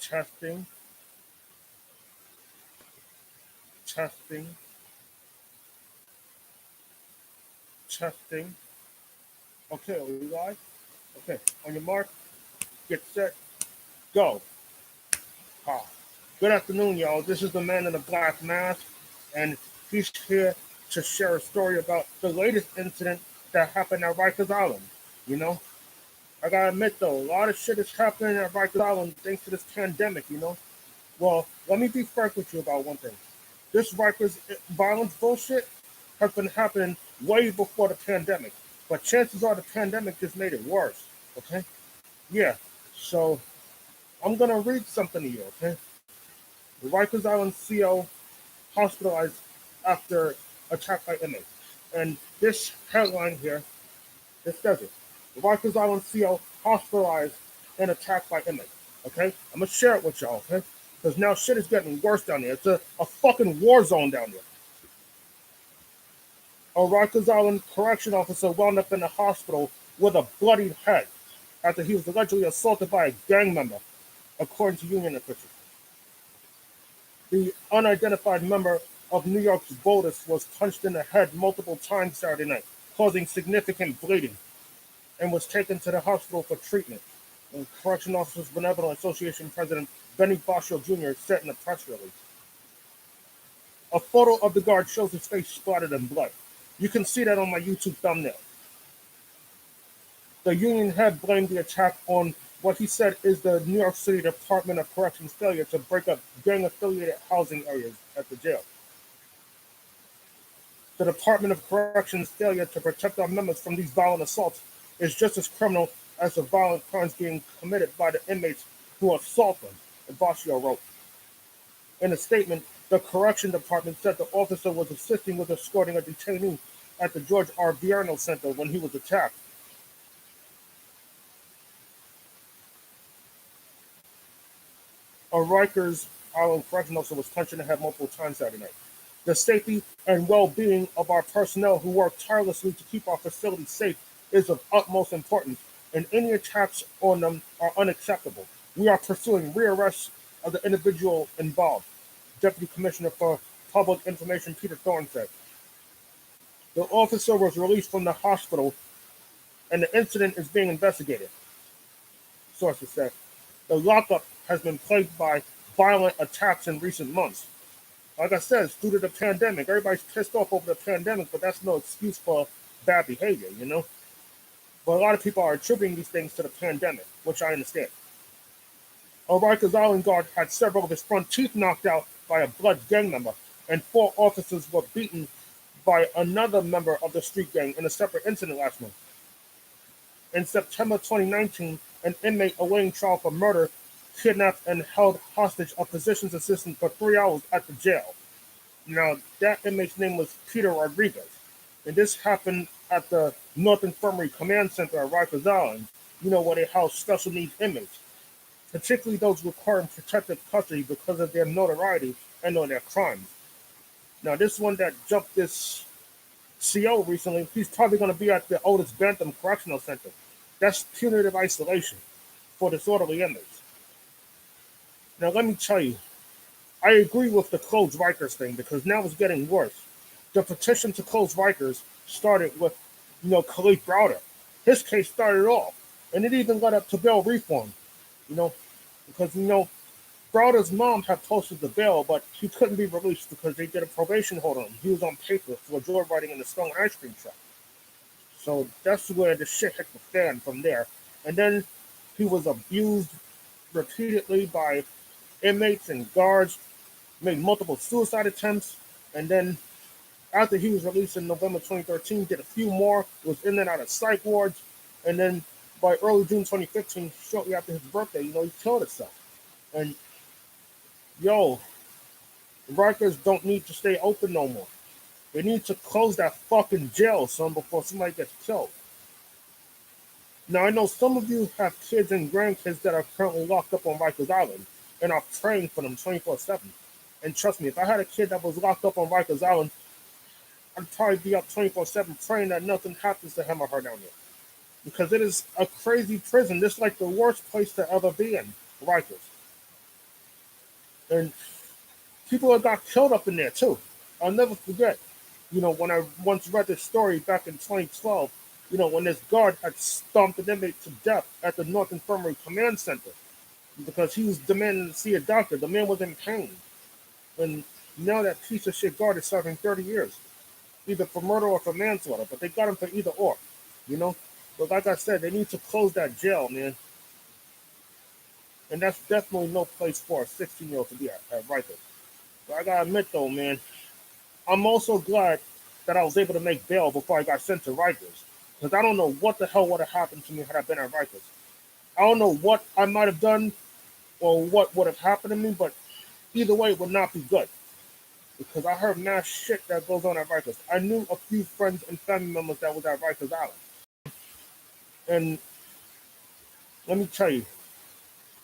Testing, testing, testing. Okay, are we live? Okay, on your mark, get set, go. Ha. Good afternoon, y'all. This is the man in the black mask, and he's here to share a story about the latest incident that happened at Rikers Island. You know, I gotta admit though, a lot of shit is happening at Rikers Island thanks to this pandemic. Well, let me be frank with you about one thing. This Rikers violence bullshit has been happening way before the pandemic. But chances are the pandemic just made it worse. Okay? Yeah. So I'm gonna read something to you, okay? The Rikers Island CO hospitalized after attack by inmates. And this headline here, it says it. The Rikers Island CO hospitalized and attacked by inmates. Okay? I'm gonna share it with y'all, okay? Because now shit is getting worse down there. It's a fucking war zone down there. A Rikers Island correction officer wound up in the hospital with a bloodied head after he was allegedly assaulted by a gang member, according to union officials. The unidentified member of New York's boldest was punched in the head multiple times Saturday night, causing significant bleeding, and was taken to the hospital for treatment. And Correction Officers Benevolent Association President Benny Boscio Jr. said in a press release. A photo of the guard shows his face splattered in blood. You can see that on my YouTube thumbnail. The union head blamed the attack on what he said is the New York City Department of Corrections' failure to break up gang-affiliated housing areas at the jail. The Department of Corrections' failure to protect our members from these violent assaults is just as criminal as the violent crimes being committed by the inmates who assault them, Boscio wrote. In a statement, the Correction Department said the officer was assisting with escorting a detainee at the George R. Vierno Center when he was attacked. A Rikers Island correctional officer was punched in the head multiple times Saturday night. The safety and well-being of our personnel who work tirelessly to keep our facilities safe is of utmost importance, and any attacks on them are unacceptable. We are pursuing rearrest of the individual involved, Deputy Commissioner for Public Information Peter Thorne said. The officer was released from the hospital, and the incident is being investigated, sources said. The lockup has been plagued by violent attacks in recent months. Like I said, it's due to the pandemic. Everybody's pissed off over the pandemic, but that's no excuse for bad behavior. But a lot of people are attributing these things to the pandemic, which I understand. A Rikers Island guard had several of his front teeth knocked out by a blood gang member, and 4 officers were beaten by another member of the street gang in a separate incident last month. In September 2019, an inmate awaiting trial for murder kidnapped and held hostage a physician's assistant for 3 hours at the jail. Now, that inmate's name was Peter Rodriguez, and this happened at the North Infirmary Command Center at Rikers Island, where they house special needs inmates, particularly those requiring protective custody because of their notoriety and or their crimes. Now, this one that jumped this CO recently, he's probably going to be at the Otis Bantam Correctional Center. That's punitive isolation for disorderly inmates. Now, let me tell you, I agree with the close Rikers thing because now it's getting worse. The petition to close Rikers started with, Khalif Browder. His case started off, and it even led up to bail reform, because, Browder's mom had posted the bail, but he couldn't be released because they did a probation hold on him. He was on paper for joyriding in the stolen ice cream truck. So that's where the shit hit the fan from there. And then he was abused repeatedly by inmates and guards, made multiple suicide attempts, and then after he was released in November 2013, did a few more, was in and out of psych wards, and then by early June 2015, shortly after his birthday, he killed himself. And Rikers don't need to stay open no more. They need to close that fucking jail, son, before somebody gets killed. Now, I know some of you have kids and grandkids that are currently locked up on Rikers Island and are praying for them 24/7. And trust me, if I had a kid that was locked up on Rikers Island, I'd probably be up 24/7 praying that nothing happens to him or her down there. Because it is a crazy prison. This is like the worst place to ever be in, Rikers. And people that got killed up in there too. I'll never forget. When I once read this story back in 2012, when this guard had stomped an inmate to death at the North Infirmary Command Center because he was demanding to see a doctor. The man was in pain. And now that piece of shit guard is serving 30 years, either for murder or for manslaughter, but they got him for either or, you know? But like I said, they need to close that jail, man. And that's definitely no place for a 16-year-old to be at Rikers. But I gotta admit though, man, I'm also glad that I was able to make bail before I got sent to Rikers. Because I don't know what the hell would have happened to me had I been at Rikers. I don't know what I might have done or what would have happened to me, but either way, it would not be good. Because I heard mass shit that goes on at Rikers. I knew a few friends and family members that was at Rikers Island. And let me tell you,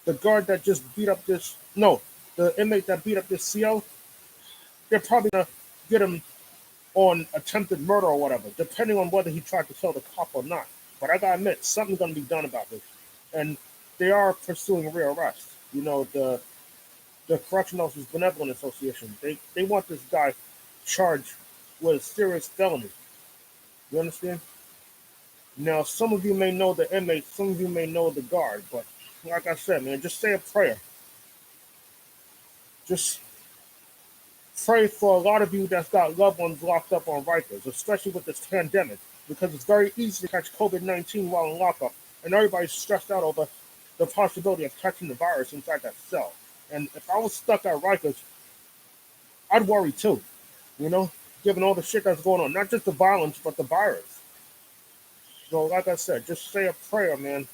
the guard that just beat up this, no, the inmate that beat up this CO, they're probably going to get him on attempted murder or whatever, depending on whether he tried to kill the cop or not. But I gotta admit, something's going to be done about this. And they are pursuing rearrest. The Correctional Officers Benevolent Association, they want this guy charged with a serious felony. You understand? Now, some of you may know the inmate, some of you may know the guard, but like I said, man, just say a prayer. Just pray for a lot of you that's got loved ones locked up on Rikers, especially with this pandemic, because it's very easy to catch COVID-19 while in lockup, and everybody's stressed out over the possibility of catching the virus inside that cell. And if I was stuck at Rikers, I'd worry too, you know, given all the shit that's going on, not just the violence, but the virus. So, like I said, just say a prayer, man,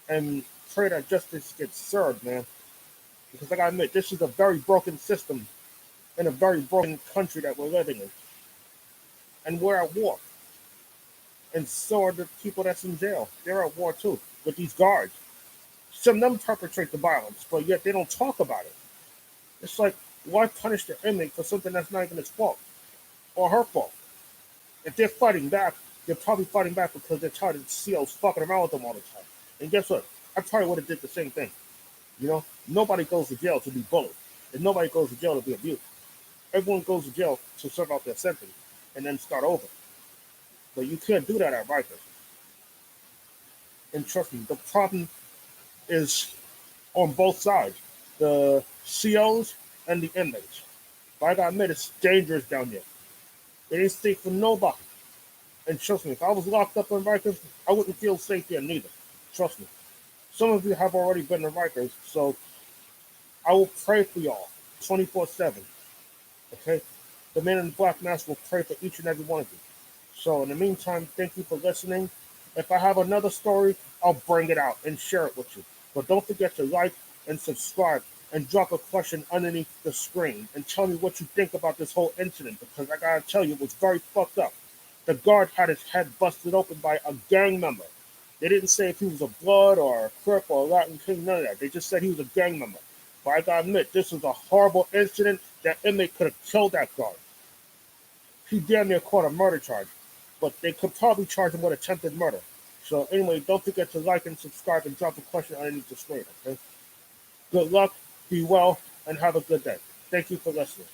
and pray that justice gets served, man. Because, like I admit, this is a very broken system in a very broken country that we're living in. And we're at war. And so are the people that's in jail. They're at war too, with these guards. Some of them perpetrate the violence, but yet they don't talk about it. It's like, why punish the inmate for something that's not even his fault or her fault? If they're fighting back, they're probably fighting back because they're tired of the COs fucking around with them all the time. And guess what? I probably would have did the same thing. Nobody goes to jail to be bullied. And nobody goes to jail to be abused. Everyone goes to jail to serve out their sentence and then start over. But you can't do that at Rikers. And trust me, the problem is on both sides, the COs and the inmates. But I gotta admit, it's dangerous down there. It ain't safe for nobody. And trust me, if I was locked up in Rikers, I wouldn't feel safe there neither. Trust me. Some of you have already been to Rikers, so I will pray for y'all 24/7. Okay? The man in the black mask will pray for each and every one of you. So in the meantime, thank you for listening. If I have another story, I'll bring it out and share it with you. But don't forget to like and subscribe and drop a question underneath the screen and tell me what you think about this whole incident, because I gotta tell you, it was very fucked up. The guard had his head busted open by a gang member. They didn't say if he was a Blood or a Crip or a Latin King, none of that. They just said he was a gang member. But I gotta admit, this was a horrible incident. That inmate could have killed that guard. He damn near caught a murder charge, but they could probably charge him with attempted murder. So anyway, don't forget to like and subscribe and drop a question underneath the screen, okay? Good luck, be well, and have a good day. Thank you for listening.